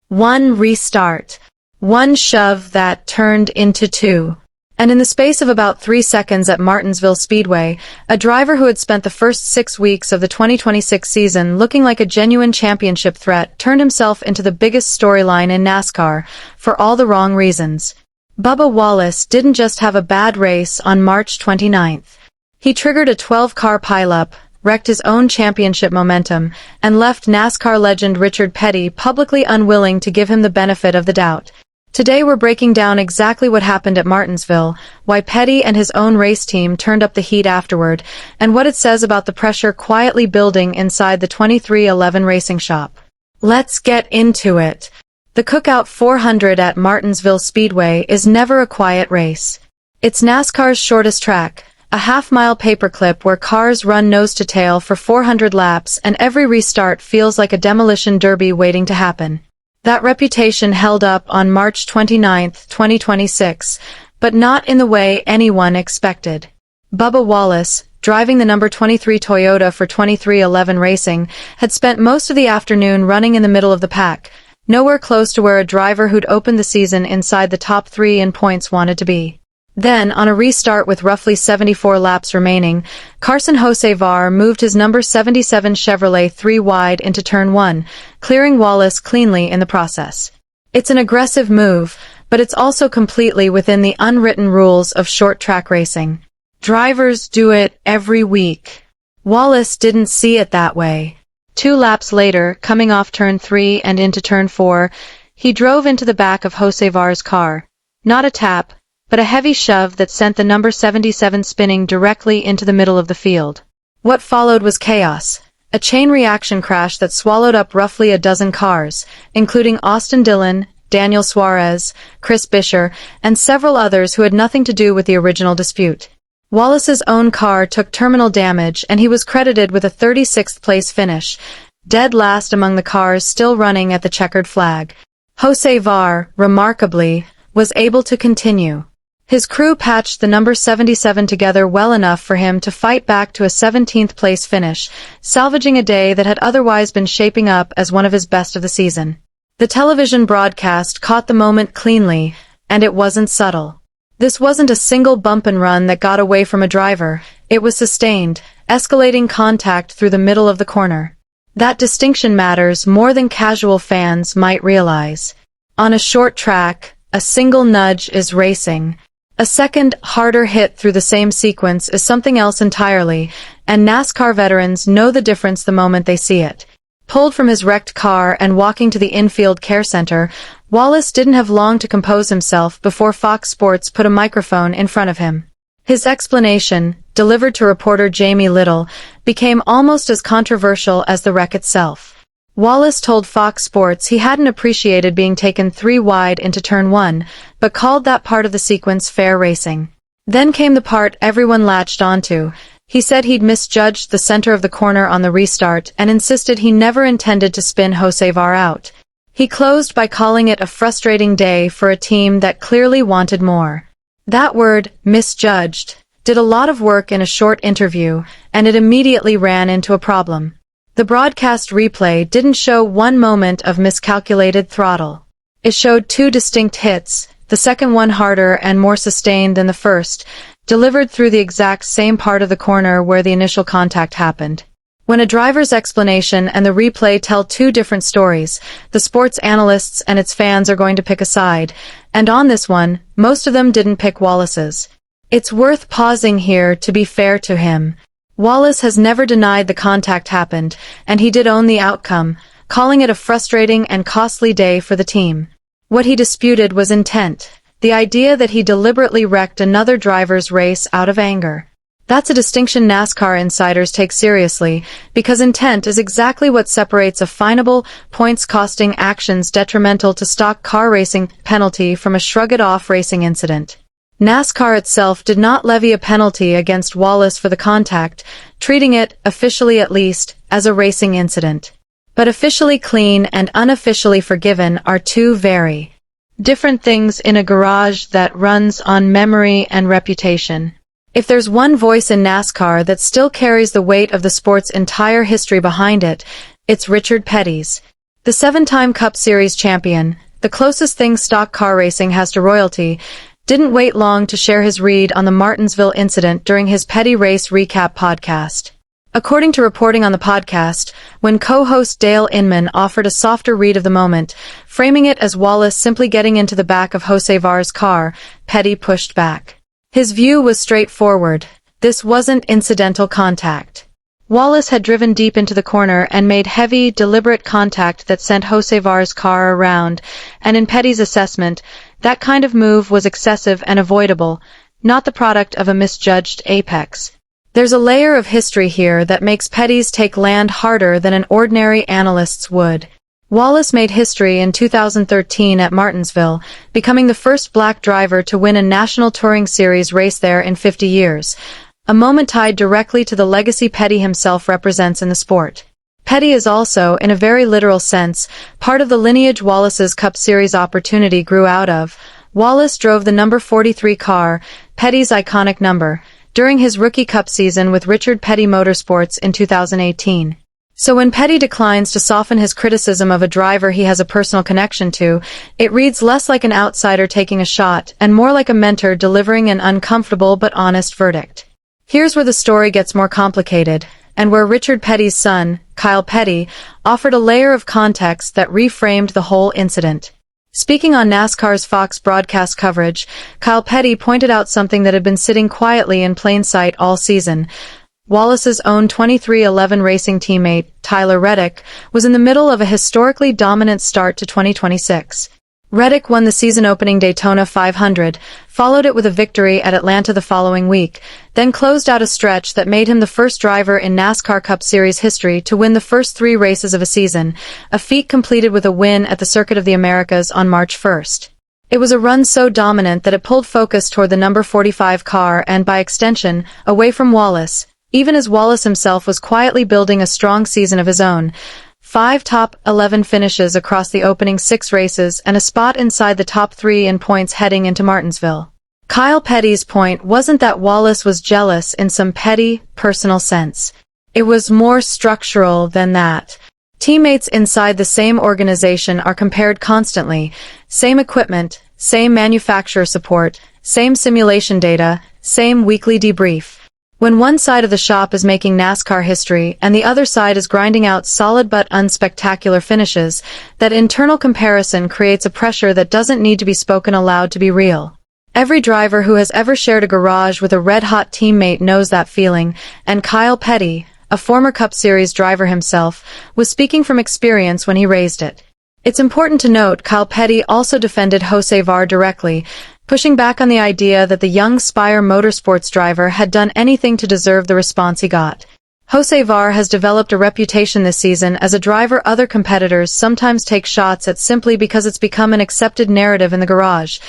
One restart. One shove that turned into two. And in the space of about 3 seconds at Martinsville Speedway, a driver who had spent the first 6 weeks of the 2026 season looking like a genuine championship threat turned himself into the biggest storyline in NASCAR, for all the wrong reasons. Bubba Wallace didn't just have a bad race on March 29th. He triggered a 12-car pileup, wrecked his own championship momentum, and left NASCAR legend Richard Petty publicly unwilling to give him the benefit of the doubt. Today we're breaking down exactly what happened at Martinsville, why Petty and his own race team turned up the heat afterward, and what it says about the pressure quietly building inside the 2311 racing shop. Let's get into it. The Cookout 400 at Martinsville Speedway is never a quiet race. It's NASCAR's shortest track, a half-mile paperclip where cars run nose-to-tail for 400 laps and every restart feels like a demolition derby waiting to happen. That reputation held up on March 29, 2026, but not in the way anyone expected. Bubba Wallace, driving the number 23 Toyota for 2311 Racing, had spent most of the afternoon running in the middle of the pack, nowhere close to where a driver who'd opened the season inside the top 3 in points wanted to be. Then, on a restart with roughly 74 laps remaining, Hocevar moved his number 77 Chevrolet 3 wide into turn 1, clearing Wallace cleanly in the process. It's an aggressive move, but it's also completely within the unwritten rules of short-track racing. Drivers do it every week. Wallace didn't see it that way. 2 laps later, coming off turn 3 and into turn 4, he drove into the back of Hocevar's car. Not a tap, but a heavy shove that sent the number 77 spinning directly into the middle of the field. What followed was chaos, a chain reaction crash that swallowed up roughly a dozen cars, including Austin Dillon, Daniel Suarez, Chris Buescher, and several others who had nothing to do with the original dispute. Wallace's own car took terminal damage and he was credited with a 36th place finish, dead last among the cars still running at the checkered flag. Hocevar, remarkably, was able to continue. His crew patched the number 77 together well enough for him to fight back to a 17th place finish, salvaging a day that had otherwise been shaping up as one of his best of the season. The television broadcast caught the moment cleanly, and it wasn't subtle. This wasn't a single bump and run that got away from a driver, it was sustained, escalating contact through the middle of the corner. That distinction matters more than casual fans might realize. On a short track, a single nudge is racing. A second, harder hit through the same sequence is something else entirely, and NASCAR veterans know the difference the moment they see it. Pulled from his wrecked car and walking to the infield care center, Wallace didn't have long to compose himself before Fox Sports put a microphone in front of him. His explanation, delivered to reporter Jamie Little, became almost as controversial as the wreck itself. Wallace told Fox Sports he hadn't appreciated being taken 3 wide into turn 1, but called that part of the sequence fair racing. Then came the part everyone latched onto. He said he'd misjudged the center of the corner on the restart and insisted he never intended to spin Hocevar out. He closed by calling it a frustrating day for a team that clearly wanted more. That word, misjudged, did a lot of work in a short interview, and it immediately ran into a problem. The broadcast replay didn't show one moment of miscalculated throttle. It showed 2 distinct hits, the second one harder and more sustained than the first, delivered through the exact same part of the corner where the initial contact happened. When a driver's explanation and the replay tell 2 different stories, the sports analysts and its fans are going to pick a side, and on this one, most of them didn't pick Wallace's. It's worth pausing here to be fair to him. Wallace has never denied the contact happened, and he did own the outcome, calling it a frustrating and costly day for the team. What he disputed was intent, the idea that he deliberately wrecked another driver's race out of anger. That's a distinction NASCAR insiders take seriously, because intent is exactly what separates a finable, points-costing actions detrimental to stock car racing penalty from a shrug-it-off racing incident. NASCAR itself did not levy a penalty against Wallace for the contact, treating it, officially at least, as a racing incident. But officially clean and unofficially forgiven are 2 very different things in a garage that runs on memory and reputation. If there's one voice in NASCAR that still carries the weight of the sport's entire history behind it, it's Richard Petty's. The 7-time Cup Series champion, the closest thing stock car racing has to royalty, didn't wait long to share his read on the Martinsville incident during his Petty Race Recap podcast. According to reporting on the podcast, when co-host Dale Inman offered a softer read of the moment, framing it as Wallace simply getting into the back of Hocevar's car, Petty pushed back. His view was straightforward. This wasn't incidental contact. Wallace had driven deep into the corner and made heavy, deliberate contact that sent Hocevar's car around, and in Petty's assessment, that kind of move was excessive and avoidable, not the product of a misjudged apex. There's a layer of history here that makes Petty's take land harder than an ordinary analyst's would. Wallace made history in 2013 at Martinsville, becoming the first black driver to win a National Touring Series race there in 50 years. A moment tied directly to the legacy Petty himself represents in the sport. Petty is also, in a very literal sense, part of the lineage Wallace's Cup Series opportunity grew out of. Wallace drove the number 43 car, Petty's iconic number, during his rookie Cup season with Richard Petty Motorsports in 2018. So when Petty declines to soften his criticism of a driver he has a personal connection to, it reads less like an outsider taking a shot and more like a mentor delivering an uncomfortable but honest verdict. Here's where the story gets more complicated, and where Richard Petty's son, Kyle Petty, offered a layer of context that reframed the whole incident. Speaking on NASCAR's Fox broadcast coverage, Kyle Petty pointed out something that had been sitting quietly in plain sight all season. Wallace's own 2311 racing teammate, Tyler Reddick, was in the middle of a historically dominant start to 2026. Reddick won the season-opening Daytona 500, followed it with a victory at Atlanta the following week, then closed out a stretch that made him the first driver in NASCAR Cup Series history to win the first 3 races of a season, a feat completed with a win at the Circuit of the Americas on March 1st. It was a run so dominant that it pulled focus toward the number 45 car and, by extension, away from Wallace, even as Wallace himself was quietly building a strong season of his own. 5 top 11 finishes across the opening 6 races and a spot inside the top 3 in points heading into Martinsville. Kyle Petty's point wasn't that Wallace was jealous in some petty, personal sense. It was more structural than that. Teammates inside the same organization are compared constantly. Same equipment, same manufacturer support, same simulation data, same weekly debrief. When one side of the shop is making NASCAR history and the other side is grinding out solid but unspectacular finishes, that internal comparison creates a pressure that doesn't need to be spoken aloud to be real. Every driver who has ever shared a garage with a red-hot teammate knows that feeling, and Kyle Petty, a former Cup Series driver himself, was speaking from experience when he raised it. It's important to note Kyle Petty also defended Hocevar directly, pushing back on the idea that the young Spire Motorsports driver had done anything to deserve the response he got. Hocevar has developed a reputation this season as a driver other competitors sometimes take shots at simply because it's become an accepted narrative in the garage.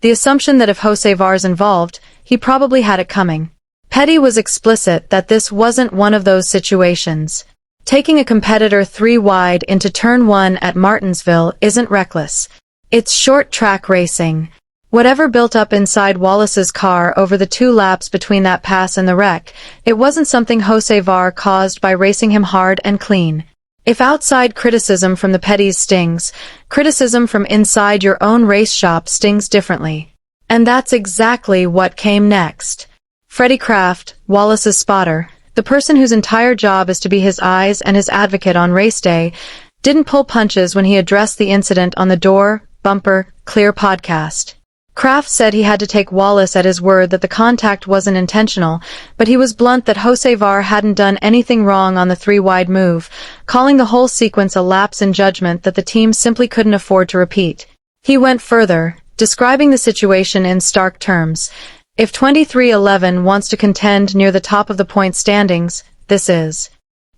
The assumption that if Hocevar's involved, he probably had it coming. Petty was explicit that this wasn't one of those situations. Taking a competitor 3 wide into turn 1 at Martinsville isn't reckless. It's short-track racing. Whatever built up inside Wallace's car over the 2 laps between that pass and the wreck, it wasn't something Hocevar caused by racing him hard and clean. If outside criticism from the Pettys stings, criticism from inside your own race shop stings differently. And that's exactly what came next. Freddie Kraft, Wallace's spotter, the person whose entire job is to be his eyes and his advocate on race day, didn't pull punches when he addressed the incident on the Door, Bumper, Clear podcast. Kraft said he had to take Wallace at his word that the contact wasn't intentional, but he was blunt that Hocevar hadn't done anything wrong on the 3-wide move, calling the whole sequence a lapse in judgment that the team simply couldn't afford to repeat. He went further, describing the situation in stark terms. If 2311 wants to contend near the top of the point standings, this is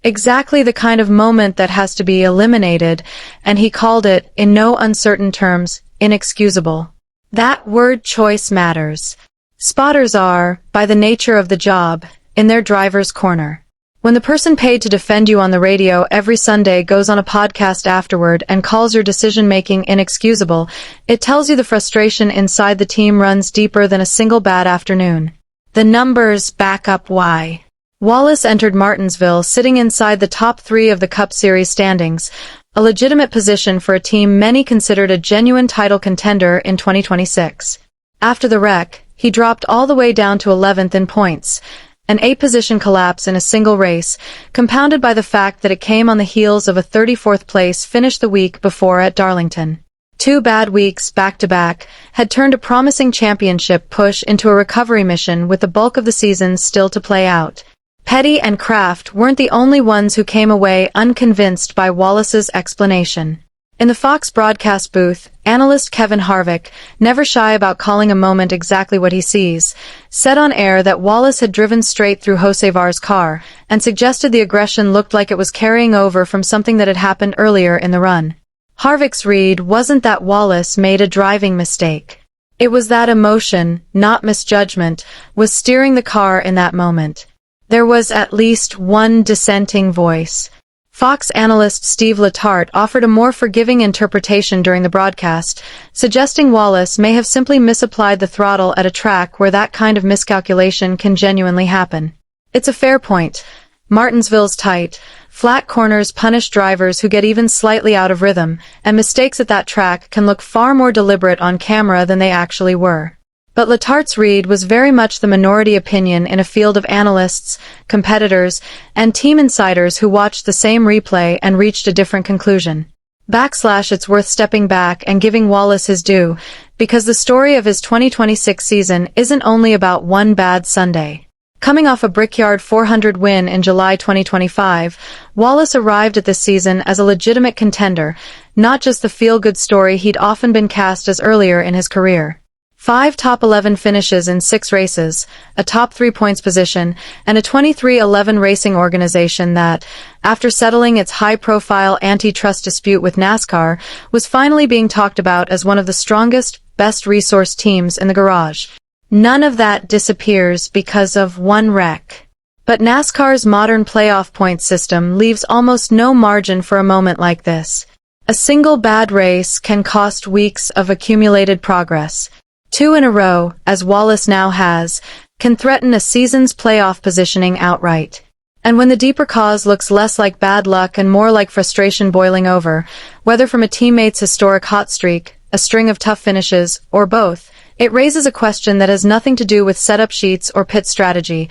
exactly the kind of moment that has to be eliminated, and he called it, in no uncertain terms, inexcusable. That word choice matters. Spotters are, by the nature of the job, in their driver's corner. When the person paid to defend you on the radio every Sunday goes on a podcast afterward and calls your decision-making inexcusable, it tells you the frustration inside the team runs deeper than a single bad afternoon. The numbers back up why. Wallace entered Martinsville sitting inside the top 3 of the Cup Series standings, a legitimate position for a team many considered a genuine title contender in 2026. After the wreck, he dropped all the way down to 11th in points, an 8-position collapse in a single race, compounded by the fact that it came on the heels of a 34th place finish the week before at Darlington. 2 bad weeks back-to-back had turned a promising championship push into a recovery mission with the bulk of the season still to play out. Petty and Kraft weren't the only ones who came away unconvinced by Wallace's explanation. In the Fox broadcast booth, analyst Kevin Harvick, never shy about calling a moment exactly what he sees, said on air that Wallace had driven straight through Hocevar's car and suggested the aggression looked like it was carrying over from something that had happened earlier in the run. Harvick's read wasn't that Wallace made a driving mistake. It was that emotion, not misjudgment, was steering the car in that moment. There was at least one dissenting voice. Fox analyst Steve Letarte offered a more forgiving interpretation during the broadcast, suggesting Wallace may have simply misapplied the throttle at a track where that kind of miscalculation can genuinely happen. It's a fair point. Martinsville's tight, flat corners punish drivers who get even slightly out of rhythm, and mistakes at that track can look far more deliberate on camera than they actually were. But Letarte's read was very much the minority opinion in a field of analysts, competitors, and team insiders who watched the same replay and reached a different conclusion. It's worth stepping back and giving Wallace his due, because the story of his 2026 season isn't only about one bad Sunday. Coming off a Brickyard 400 win in July 2025, Wallace arrived at this season as a legitimate contender, not just the feel-good story he'd often been cast as earlier in his career. 5 top 11 finishes in 6 races, a top 3 points position, and a 23-11 racing organization that, after settling its high-profile antitrust dispute with NASCAR, was finally being talked about as one of the strongest, best-resourced teams in the garage. None of that disappears because of one wreck. But NASCAR's modern playoff point system leaves almost no margin for a moment like this. A single bad race can cost weeks of accumulated progress. 2 in a row, as Wallace now has, can threaten a season's playoff positioning outright. And when the deeper cause looks less like bad luck and more like frustration boiling over, whether from a teammate's historic hot streak, a string of tough finishes, or both, it raises a question that has nothing to do with setup sheets or pit strategy.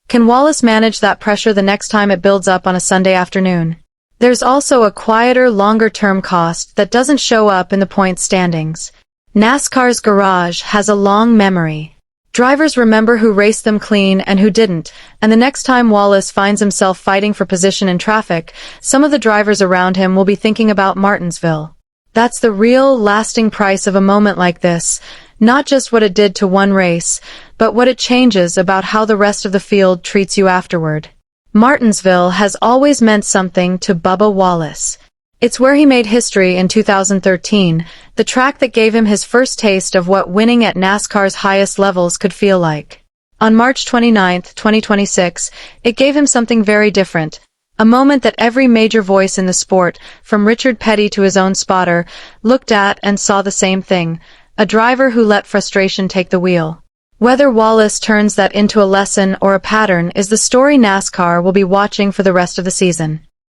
Can Wallace manage that pressure the next time it builds up on a Sunday afternoon? There's also a quieter, longer-term cost that doesn't show up in the points standings. NASCAR's garage has a long memory. Drivers remember who raced them clean and who didn't, and the next time Wallace finds himself fighting for position in traffic, some of the drivers around him will be thinking about Martinsville. That's the real, lasting price of a moment like this. Not just what it did to one race, but what it changes about how the rest of the field treats you afterward. Martinsville has always meant something to Bubba Wallace. It's where he made history in 2013, the track that gave him his first taste of what winning at NASCAR's highest levels could feel like. On March 29, 2026, it gave him something very different. A moment that every major voice in the sport, from Richard Petty to his own spotter, looked at and saw the same thing. A driver who let frustration take the wheel. Whether Wallace turns that into a lesson or a pattern is the story NASCAR will be watching for the rest of the season.